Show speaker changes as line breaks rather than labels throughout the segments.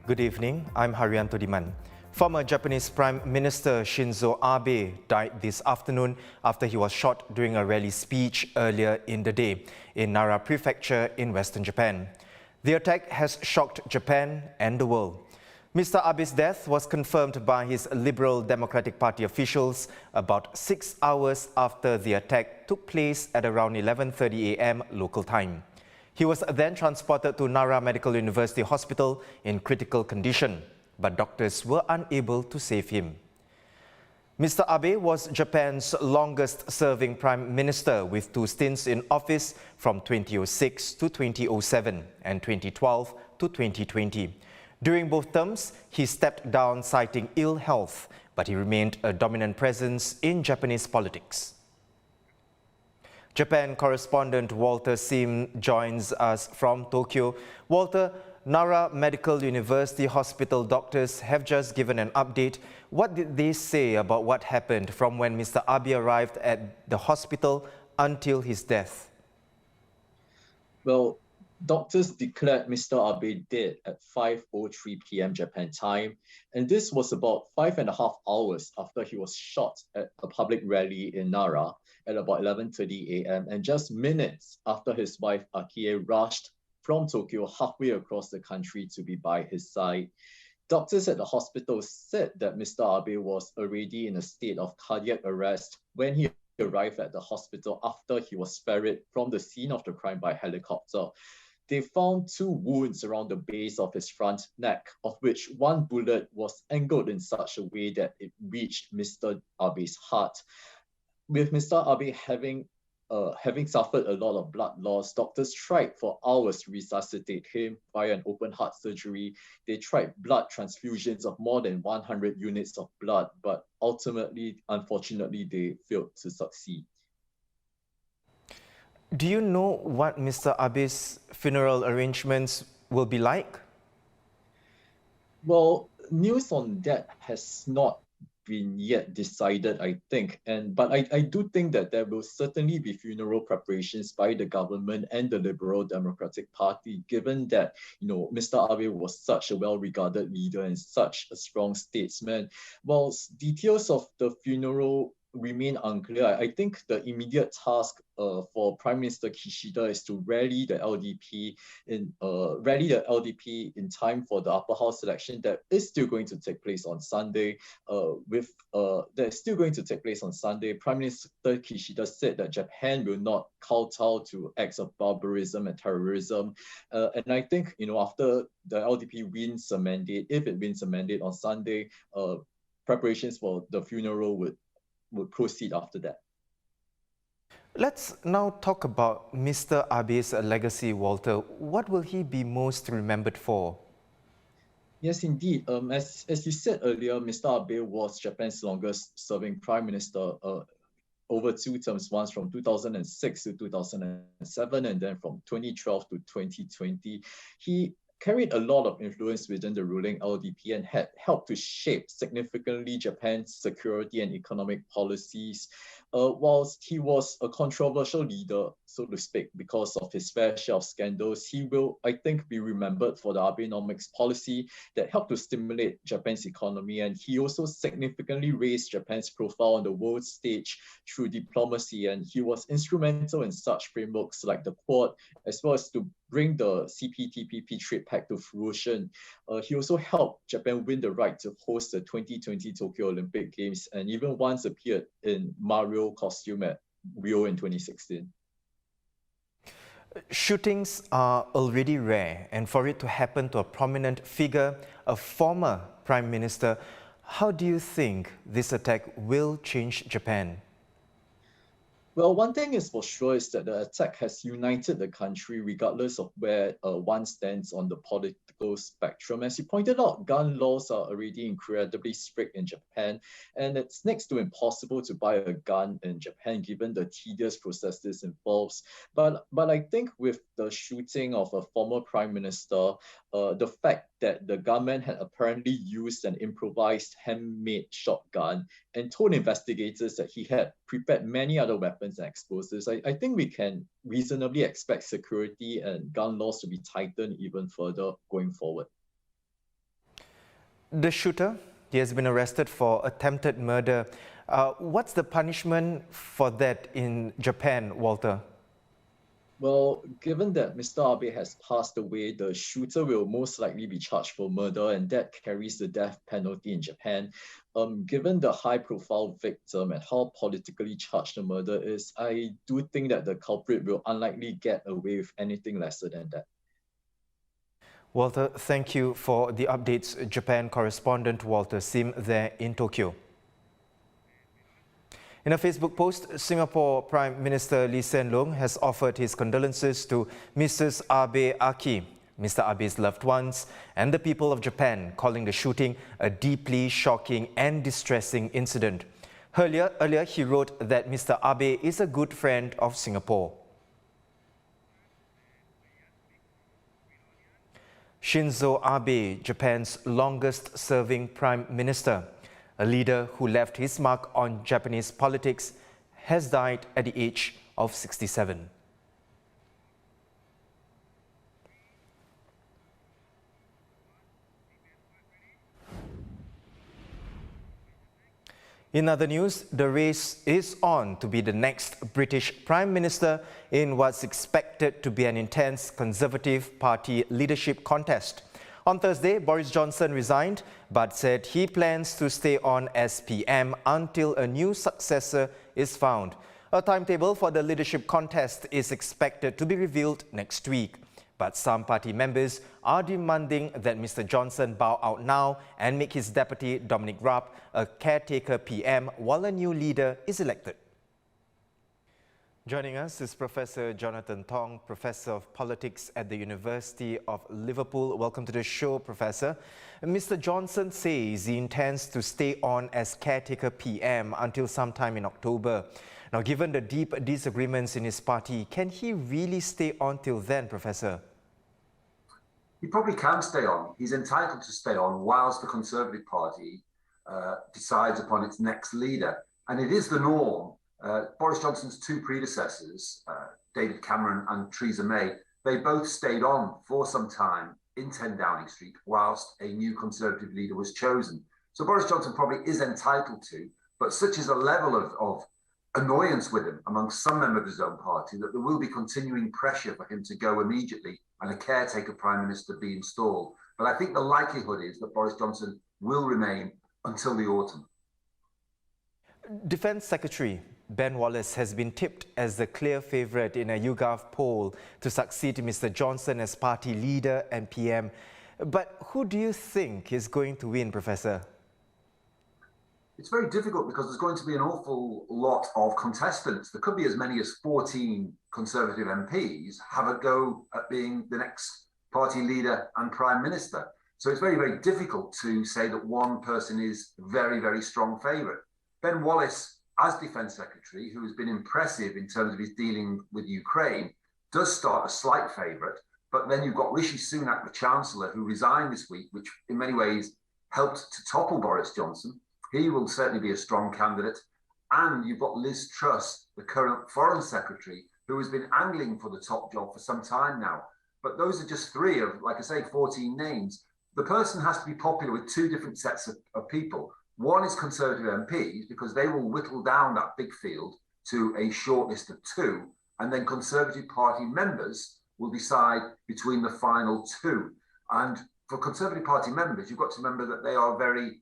Good evening, I'm Haryanto Diman. Former Japanese Prime Minister Shinzo Abe died this afternoon after he was shot during a rally speech earlier in the day in Nara prefecture in western Japan. The attack has shocked Japan and the world. Mr. Abe's death was confirmed by his Liberal Democratic Party officials about 6 hours after the attack took place at around 11:30 a.m. local time. He was then transported to Nara Medical University Hospital in critical condition, but doctors were unable to save him. Mr. Abe was Japan's longest-serving prime minister with 2 stints in office from 2006 to 2007 and 2012 to 2020. During both terms, he stepped down citing ill health, but he remained a dominant presence in Japanese politics. Japan correspondent Walter Sim joins us from Tokyo. Walter, Nara Medical University Hospital doctors have just given an update. What did they say about what happened from when Mr. Abe arrived at the hospital until his death?
Well, doctors declared Mr. Abe dead at 5:03 p.m. Japan time, and this was about 5.5 hours after he was shot at a public rally in Nara at about 11:30 a.m. and just minutes after his wife Akie rushed from Tokyo halfway across the country to be by his side. Doctors at the hospital said that Mr. Abe was already in a state of cardiac arrest when he arrived at the hospital after he was ferried from the scene of the crime by helicopter. They found 2 wounds around the base of his front neck, of which 1 bullet was angled in such a way that it reached Mr. Abe's heart. With Mr. Abe having suffered a lot of blood loss, doctors tried for hours to resuscitate him via an open heart surgery. They tried blood transfusions of more than 100 units of blood, but ultimately, unfortunately, they failed to succeed.
Do you know what Mr. Abe's funeral arrangements will be like?
Well, news on that has not been yet decided, I think. But I do think that there will certainly be funeral preparations by the government and the Liberal Democratic Party, given that, Mr. Abe was such a well-regarded leader and such a strong statesman. Whilst details of the funeral remain unclear, I think the immediate task for Prime Minister Kishida is to rally the LDP in time for the upper house election that is still going to take place on Sunday. Prime Minister Kishida said that Japan will not kowtow to acts of barbarism and terrorism. And I think, after the LDP wins a mandate, if it wins a mandate on Sunday, preparations for the funeral would proceed after that.
Let's now talk about Mr. Abe's legacy, Walter. What will he be most remembered for?
Yes, indeed. As you said earlier, Mr. Abe was Japan's longest-serving prime minister over 2 terms, once from 2006 to 2007, and then from 2012 to 2020. He carried a lot of influence within the ruling LDP and had helped to shape significantly Japan's security and economic policies. Whilst he was a controversial leader, so to speak, because of his fair share of scandals, he will, I think, be remembered for the Abenomics policy that helped to stimulate Japan's economy. And he also significantly raised Japan's profile on the world stage through diplomacy. And he was instrumental in such frameworks like the Quad, as well as to bring the CPTPP trade pact to fruition. He also helped Japan win the right to host the 2020 Tokyo Olympic Games and even once appeared in Mario costume at Rio in 2016.
Shootings are already rare, and for it to happen to a prominent figure, a former prime minister, how do you think this attack will change Japan?
Well, one thing is for sure is that the attack has united the country regardless of where one stands on the political spectrum. As you pointed out, gun laws are already incredibly strict in Japan, and it's next to impossible to buy a gun in Japan given the tedious process this involves. But I think with the shooting of a former prime minister, the fact that the government had apparently used an improvised handmade shotgun and told investigators that he had prepared many other weapons and explosives, I think we can reasonably expect security and gun laws to be tightened even further going forward.
The shooter, he has been arrested for attempted murder. What's the punishment for that in Japan, Walter?
Well, given that Mr. Abe has passed away, the shooter will most likely be charged for murder, and that carries the death penalty in Japan. Given the high-profile victim and how politically charged the murder is, I do think that the culprit will unlikely get away with anything lesser than that.
Walter, thank you for the updates. Japan correspondent Walter Sim there in Tokyo. In a Facebook post, Singapore Prime Minister Lee Hsien Loong has offered his condolences to Mrs. Abe Aki, Mr. Abe's loved ones, and the people of Japan, calling the shooting a deeply shocking and distressing incident. Earlier, he wrote that Mr. Abe is a good friend of Singapore. Shinzo Abe, Japan's longest-serving prime minister, a leader who left his mark on Japanese politics, has died at the age of 67. In other news, the race is on to be the next British Prime Minister in what's expected to be an intense Conservative Party leadership contest. On Thursday, Boris Johnson resigned but said he plans to stay on as PM until a new successor is found. A timetable for the leadership contest is expected to be revealed next week. But some party members are demanding that Mr. Johnson bow out now and make his deputy, Dominic Raab, a caretaker PM while a new leader is elected. Joining us is Professor Jonathan Tonge, Professor of Politics at the University of Liverpool. Welcome to the show, Professor. Mr. Johnson says he intends to stay on as caretaker PM until sometime in October. Now, given the deep disagreements in his party, can he really stay on till then, Professor?
He probably can stay on. He's entitled to stay on whilst the Conservative Party decides upon its next leader. And it is the norm. Boris Johnson's two predecessors, David Cameron and Theresa May, they both stayed on for some time in 10 Downing Street whilst a new Conservative leader was chosen. So Boris Johnson probably is entitled to, but such is a level of annoyance with him among some members of his own party that there will be continuing pressure for him to go immediately and a caretaker prime minister be installed. But I think the likelihood is that Boris Johnson will remain until the autumn.
Defence Secretary Ben Wallace has been tipped as the clear favourite in a YouGov poll to succeed Mr. Johnson as party leader and PM. But who do you think is going to win, Professor?
It's very difficult because there's going to be an awful lot of contestants. There could be as many as 14 Conservative MPs have a go at being the next party leader and prime minister. So it's very, very difficult to say that one person is very, very strong favourite. Ben Wallace, as Defence Secretary, who has been impressive in terms of his dealing with Ukraine, does start a slight favourite. But then you've got Rishi Sunak, the Chancellor, who resigned this week, which in many ways helped to topple Boris Johnson. He will certainly be a strong candidate. And you've got Liz Truss, the current Foreign Secretary, who has been angling for the top job for some time now. But those are just three of, like I say, 14 names. The person has to be popular with two different sets of people. One is Conservative MPs, because they will whittle down that big field to a short list of two. And then Conservative Party members will decide between the final two. And for Conservative Party members, you've got to remember that they are very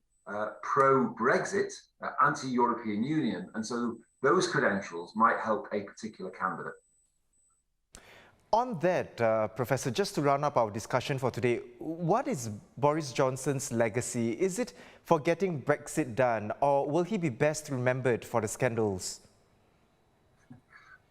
pro-Brexit, anti-European Union, and so those credentials might help a particular candidate.
On that, Professor, just to round up our discussion for today, what is Boris Johnson's legacy? Is it for getting Brexit done, or will he be best remembered for the scandals?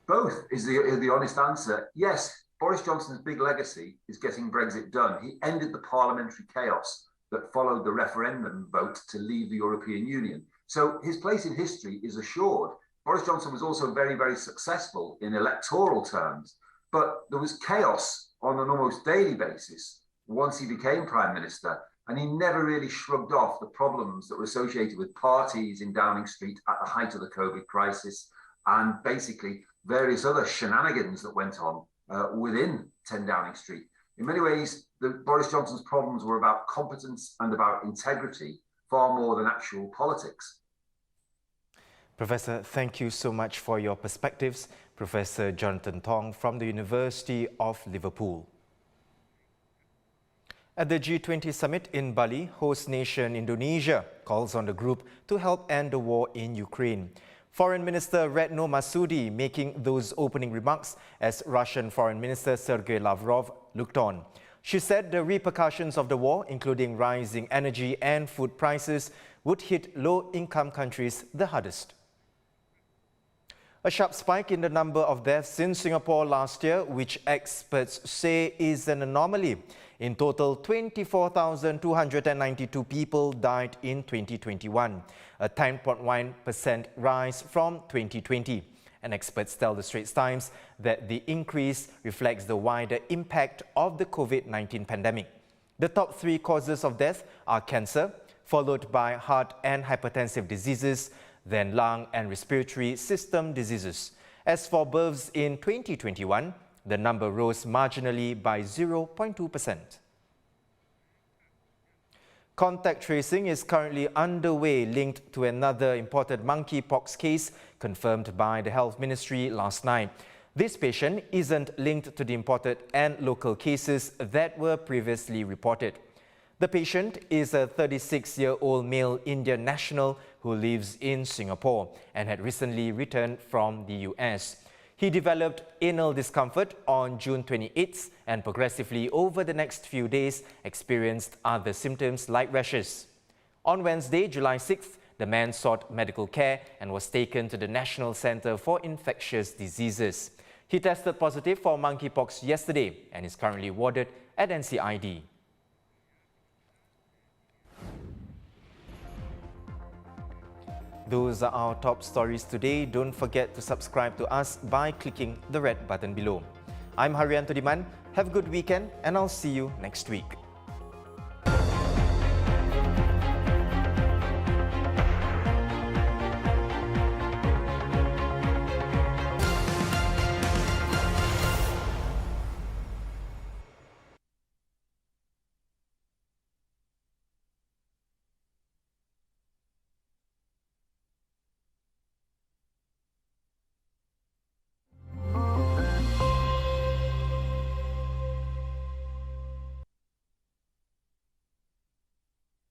Both is the honest answer. Yes, Boris Johnson's big legacy is getting Brexit done. He ended the parliamentary chaos that followed the referendum vote to leave the European Union. So his place in history is assured. Boris Johnson was also very, very successful in electoral terms, but there was chaos on an almost daily basis once he became Prime Minister, and he never really shrugged off the problems that were associated with parties in Downing Street at the height of the COVID crisis, and basically various other shenanigans that went on within 10 Downing Street. In many ways, Boris Johnson's problems were about competence and about integrity far more than actual politics.
Professor, thank you so much for your perspectives. Professor Jonathan Tonge from the University of Liverpool. At the G20 summit in Bali, host nation Indonesia calls on the group to help end the war in Ukraine. Foreign Minister Retno Marsudi making those opening remarks as Russian Foreign Minister Sergei Lavrov looked on. She said the repercussions of the war, including rising energy and food prices, would hit low-income countries the hardest. A sharp spike in the number of deaths in Singapore last year, which experts say is an anomaly. In total, 24,292 people died in 2021, a 10.1% rise from 2020. And experts tell the Straits Times that the increase reflects the wider impact of the COVID-19 pandemic. The top 3 causes of death are cancer, followed by heart and hypertensive diseases, then lung and respiratory system diseases. As for births in 2021, the number rose marginally by 0.2%. Contact tracing is currently underway linked to another imported monkeypox case confirmed by the Health Ministry last night. This patient isn't linked to the imported and local cases that were previously reported. The patient is a 36-year-old male Indian national who lives in Singapore and had recently returned from the US. He developed anal discomfort on June 28th and progressively over the next few days experienced other symptoms like rashes. On Wednesday, July 6th, the man sought medical care and was taken to the National Centre for Infectious Diseases. He tested positive for monkeypox yesterday and is currently warded at NCID. Those are our top stories today. Don't forget to subscribe to us by clicking the red button below. I'm Haryanto Diman. Have a good weekend and I'll see you next week.